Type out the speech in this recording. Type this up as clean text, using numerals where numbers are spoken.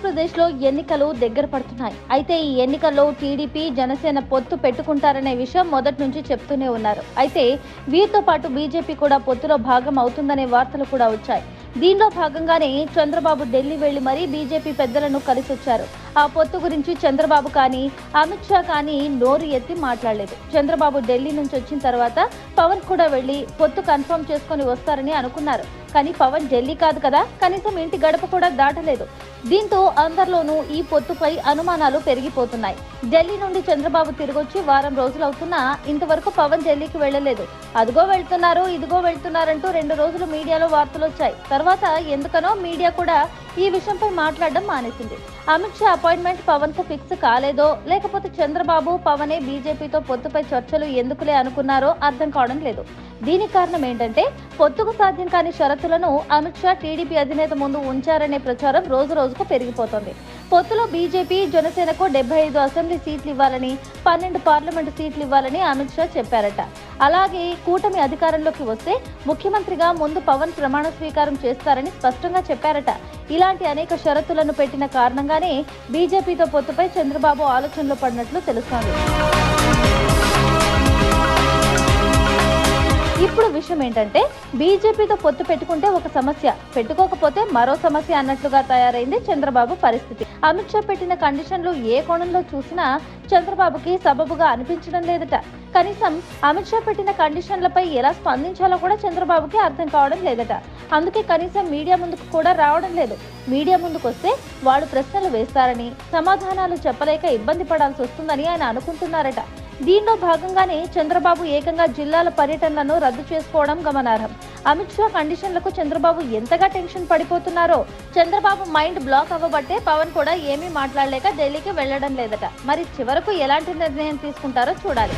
ఆంధ్రప్రదేశ్లో ఎన్నికలు దగ్గర పడుతున్నాయి. అయితే ఈ ఎన్నికల్లో టీడీపీ, జనసేన పొత్తు పెట్టుకుంటారనే విషయం మొదటి నుంచి చెప్తూనే ఉన్నారు. అయితే వీరితో పాటు బీజేపీ కూడా పొత్తులో భాగం అవుతుందనే వార్తలు కూడా వచ్చాయి. దీనిలో భాగంగానే చంద్రబాబు ఢిల్లీ వెళ్లి మరీ బీజేపీ పెద్దలను కలిసొచ్చారు. ఆ పొత్తు గురించి చంద్రబాబు కానీ అమిత్ షా కానీ నోరు ఎత్తి మాట్లాడలేదు. చంద్రబాబు ఢిల్లీ నుంచి వచ్చిన తర్వాత పవన్ కూడా వెళ్లి పొత్తు కన్ఫర్మ్ చేసుకుని వస్తారని అనుకున్నారు. కానీ పవన్ ఢిల్లీ కాదు కదా, కనీసం ఇంటి గడప కూడా దాటలేదు. దీంతో అందరిలోనూ ఈ పొత్తుపై అనుమానాలు పెరిగిపోతున్నాయి. ఢిల్లీ నుండి చంద్రబాబు తిరిగొచ్చి వారం రోజులవుతున్నా ఇంతవరకు పవన్ ఢిల్లీకి వెళ్లలేదు. అదిగో వెళ్తున్నారు, ఇదిగో వెళ్తున్నారంటూ 2 రోజులు మీడియాలో వార్తలు వచ్చాయి. తర్వాత ఎందుకనో మీడియా కూడా ఈ విషయంపై మాట్లాడడం మానేసింది. అమిత్ షా అపాయింట్మెంట్ పవన్ కు ఫిక్స్ కాలేదో, లేకపోతే చంద్రబాబు పవనే బీజేపీతో పొత్తుపై చర్చలు ఎందుకులే అనుకున్నారో అర్థం కావడం లేదు. దీనికి కారణం ఏంటంటే పొత్తుకు సాధ్యం కాని షరతులను అమిత్ షా టీడీపీ అధినేత ముందు ఉంచారనే ప్రచారం రోజు రోజుకు పెరిగిపోతోంది. పొత్తులో బీజేపీ, జనసేనకు 75 అసెంబ్లీ సీట్లు ఇవ్వాలని, 12 పార్లమెంటు సీట్లు ఇవ్వాలని అమిత్ షా చెప్పారట. అలాగే కూటమి అధికారంలోకి వస్తే ముఖ్యమంత్రిగా ముందు పవన్ ప్రమాణ స్వీకారం చేస్తారని స్పష్టంగా చెప్పారట. ఇలాంటి అనేక షరతులను పెట్టిన కారణంగానే బీజేపీతో పొత్తుపై చంద్రబాబు ఆలోచనలో పడినట్లు తెలుస్తోంది. ఇప్పుడు విషయం ఏంటంటే బీజేపీతో పొత్తు పెట్టుకుంటే ఒక సమస్య, పెట్టుకోకపోతే మరో సమస్య అన్నట్లుగా తయారైంది చంద్రబాబు పరిస్థితి. అమిత్ షా పెట్టిన కండిషన్లు ఏ కోణంలో చూసినా చంద్రబాబుకి సబబుగా అనిపించడం లేదట. కనీసం అమిత్ షా పెట్టిన కండిషన్లపై ఎలా స్పందించాలో కూడా చంద్రబాబుకి అర్థం కావడం లేదట. అందుకే కనీసం మీడియా ముందుకు కూడా రావడం లేదు. మీడియా ముందుకు వస్తే వాళ్ళు ప్రశ్నలు వేస్తారని, సమాధానాలు చెప్పలేక ఇబ్బంది పడాల్సి వస్తుందని ఆయన అనుకుంటున్నారట. దీనిలో భాగంగానే చంద్రబాబు ఏకంగా జిల్లాల పర్యటనలను రద్దు చేసుకోవడం గమనార్హం. అమిత్ షా కండిషన్లకు చంద్రబాబు ఎంతగా టెన్షన్ పడిపోతున్నారో, చంద్రబాబు మైండ్ బ్లాక్ అవ్వబట్టే పవన్ కూడా ఏమీ మాట్లాడలేక ఢిల్లీకి వెళ్లడం లేదట. మరి చివరకు ఎలాంటి నిర్ణయం తీసుకుంటారో చూడాలి.